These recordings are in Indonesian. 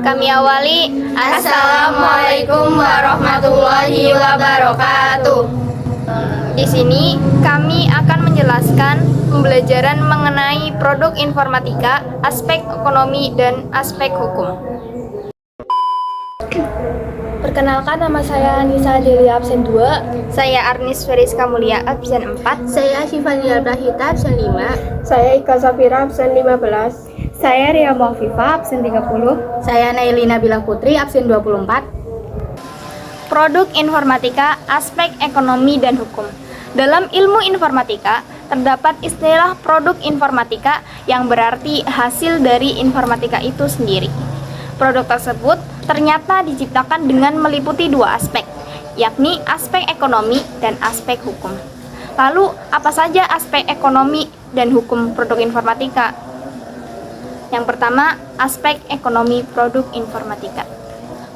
Kami awali. Assalamualaikum warahmatullahi wabarakatuh. Di sini kami akan menjelaskan pembelajaran mengenai produk informatika, aspek ekonomi dan aspek hukum. Perkenalkan, nama saya Nisa Delia absen 2. Saya Arnis Feriska Mulia absen 4. Saya Syifalia Prahita absen 5. Saya Ika Safira absen 15. Saya Ria Maufifa absen 30. Saya Nailina Bila Putri absen 24. Produk informatika, aspek ekonomi dan hukum. Dalam ilmu informatika, terdapat istilah produk informatika yang berarti hasil dari informatika itu sendiri. Produk tersebut ternyata diciptakan dengan meliputi dua aspek, yakni aspek ekonomi dan aspek hukum. Lalu, apa saja aspek ekonomi dan hukum produk informatika? Yang pertama, aspek ekonomi produk informatika.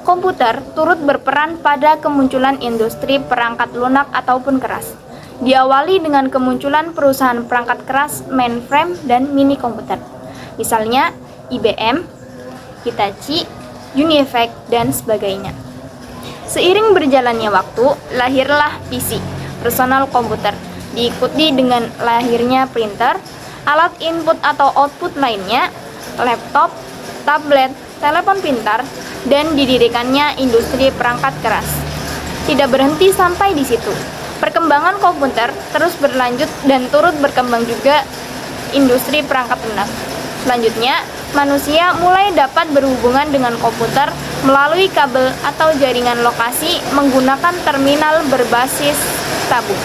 Komputer turut berperan pada kemunculan industri perangkat lunak ataupun keras. Diawali dengan kemunculan perusahaan perangkat keras mainframe dan mini komputer. Misalnya IBM, Hitachi, Univac, dan sebagainya. Seiring berjalannya waktu, lahirlah PC, personal komputer, diikuti dengan lahirnya printer, alat input atau output lainnya, laptop, tablet, telepon pintar, dan didirikannya industri perangkat keras. Tidak berhenti sampai di situ. Perkembangan komputer terus berlanjut dan turut berkembang juga industri perangkat lunak. Selanjutnya, manusia mulai dapat berhubungan dengan komputer melalui kabel atau jaringan lokasi menggunakan terminal berbasis tabung.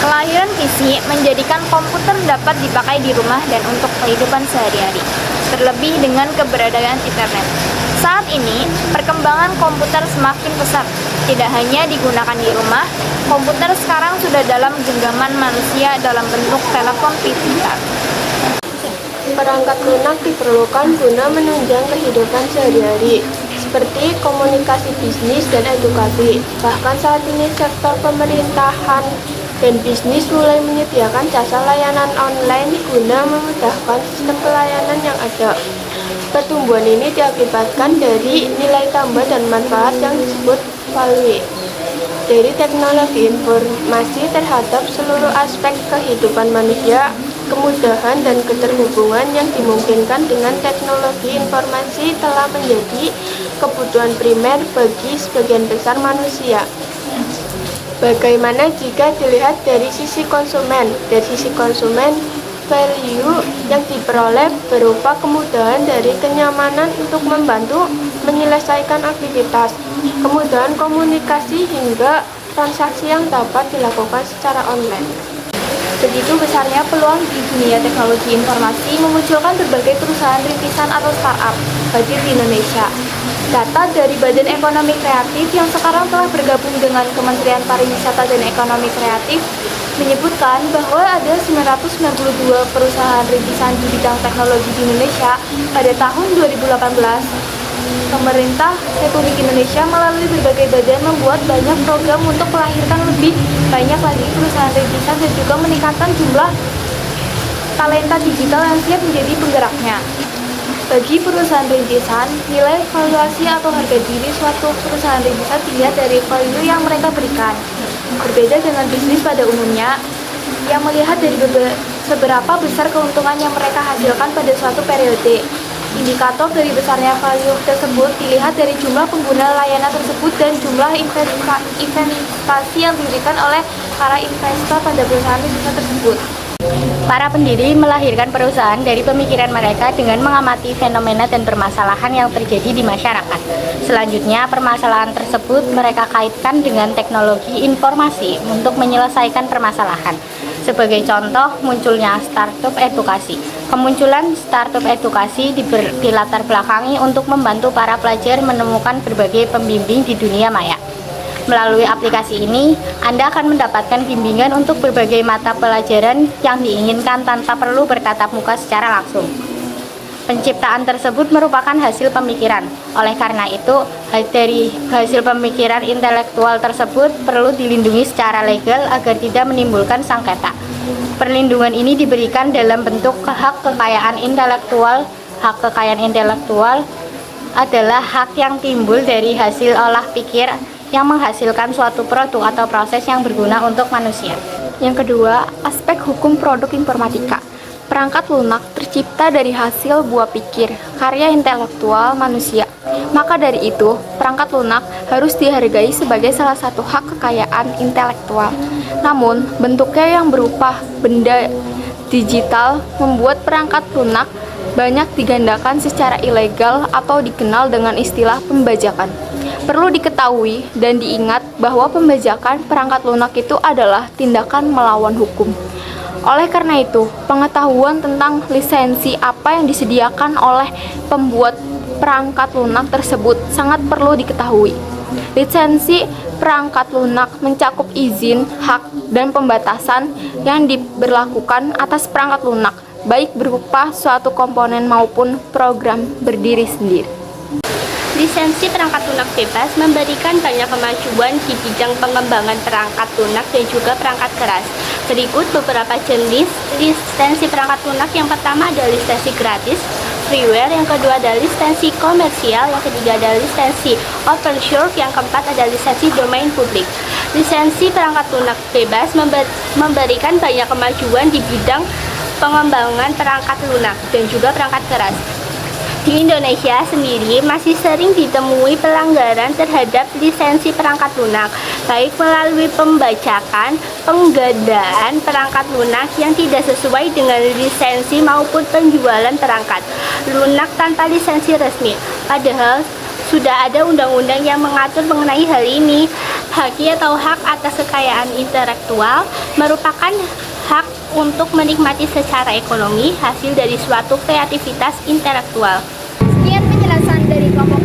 Kelahiran PC menjadikan komputer dapat dipakai di rumah dan untuk kehidupan sehari-hari, terlebih dengan keberadaan internet. Saat ini, perkembangan komputer semakin pesat. Tidak hanya digunakan di rumah, komputer sekarang sudah dalam genggaman manusia dalam bentuk telepon pintar. Perangkat lunak diperlukan guna menunjang kehidupan sehari-hari, seperti komunikasi bisnis dan edukasi. Bahkan saat ini sektor pemerintahan dan bisnis mulai menyediakan jasa layanan online guna memudahkan sistem pelayanan yang ada. Pertumbuhan ini diakibatkan dari nilai tambah dan manfaat yang disebut value dari teknologi informasi terhadap seluruh aspek kehidupan manusia. Kemudahan dan keterhubungan yang dimungkinkan dengan teknologi informasi telah menjadi kebutuhan primer bagi sebagian besar manusia. Bagaimana jika dilihat dari sisi konsumen? Dari sisi konsumen, value yang diperoleh berupa kemudahan dari kenyamanan untuk membantu menyelesaikan aktivitas, kemudahan komunikasi hingga transaksi yang dapat dilakukan secara online. Begitu besarnya peluang di dunia teknologi informasi memunculkan berbagai perusahaan rintisan atau startup hadir di Indonesia. Data dari Badan Ekonomi Kreatif yang sekarang telah bergabung dengan Kementerian Pariwisata dan Ekonomi Kreatif menyebutkan bahwa ada 992 perusahaan rintisan di bidang teknologi di Indonesia pada tahun 2018. Pemerintah Republik Indonesia melalui berbagai badan membuat banyak program untuk melahirkan lebih banyak lagi perusahaan rintisan dan juga meningkatkan jumlah talenta digital yang siap menjadi penggeraknya. Bagi perusahaan rintisan, nilai valuasi atau harga diri suatu perusahaan rintisan dilihat dari value yang mereka berikan. Berbeda dengan bisnis pada umumnya, yang melihat dari seberapa besar keuntungan yang mereka hasilkan pada suatu periode. Indikator dari besarnya value tersebut dilihat dari jumlah pengguna layanan tersebut dan jumlah investasi yang diberikan oleh para investor pada perusahaan rintisan tersebut. Para pendiri melahirkan perusahaan dari pemikiran mereka dengan mengamati fenomena dan permasalahan yang terjadi di masyarakat. Selanjutnya, permasalahan tersebut mereka kaitkan dengan teknologi informasi untuk menyelesaikan permasalahan. Sebagai contoh, munculnya startup edukasi. Kemunculan startup edukasi dilatar belakangi untuk membantu para pelajar menemukan berbagai pembimbing di dunia maya. Melalui aplikasi ini, Anda akan mendapatkan bimbingan untuk berbagai mata pelajaran yang diinginkan tanpa perlu bertatap muka secara langsung. Penciptaan tersebut merupakan hasil pemikiran. Oleh karena itu, dari hasil pemikiran intelektual tersebut perlu dilindungi secara legal agar tidak menimbulkan sengketa. Perlindungan ini diberikan dalam bentuk hak kekayaan intelektual adalah hak yang timbul dari hasil olah pikir yang menghasilkan suatu produk atau proses yang berguna untuk manusia. Yang kedua, aspek hukum produk informatika. Perangkat lunak tercipta dari hasil buah pikir, karya intelektual manusia. Maka dari itu, perangkat lunak harus dihargai sebagai salah satu hak kekayaan intelektual. Namun, bentuknya yang berupa benda digital membuat perangkat lunak banyak digandakan secara ilegal atau dikenal dengan istilah pembajakan. Perlu diketahui dan diingat bahwa pembajakan perangkat lunak itu adalah tindakan melawan hukum. Oleh karena itu, pengetahuan tentang lisensi apa yang disediakan oleh pembuat perangkat lunak tersebut sangat perlu diketahui. Lisensi perangkat lunak mencakup izin, hak, dan pembatasan yang diberlakukan atas perangkat lunak, baik berupa suatu komponen maupun program berdiri sendiri. Lisensi perangkat lunak bebas memberikan banyak kemajuan di bidang pengembangan perangkat lunak dan juga perangkat keras. Berikut beberapa jenis lisensi perangkat lunak. Yang pertama adalah lisensi gratis, freeware. Yang kedua adalah lisensi komersial. Yang ketiga adalah lisensi open source. Yang keempat adalah lisensi domain publik. Lisensi perangkat lunak bebas memberikan banyak kemajuan di bidang pengembangan perangkat lunak dan juga perangkat keras. Di Indonesia sendiri masih sering ditemui pelanggaran terhadap lisensi perangkat lunak, baik melalui pembajakan, penggandaan perangkat lunak yang tidak sesuai dengan lisensi maupun penjualan perangkat lunak tanpa lisensi resmi. Padahal sudah ada undang-undang yang mengatur mengenai hal ini. HAKI atau hak atas kekayaan intelektual merupakan hak untuk menikmati secara ekonomi hasil dari suatu kreativitas intelektual. Sekian penjelasan dari kelompok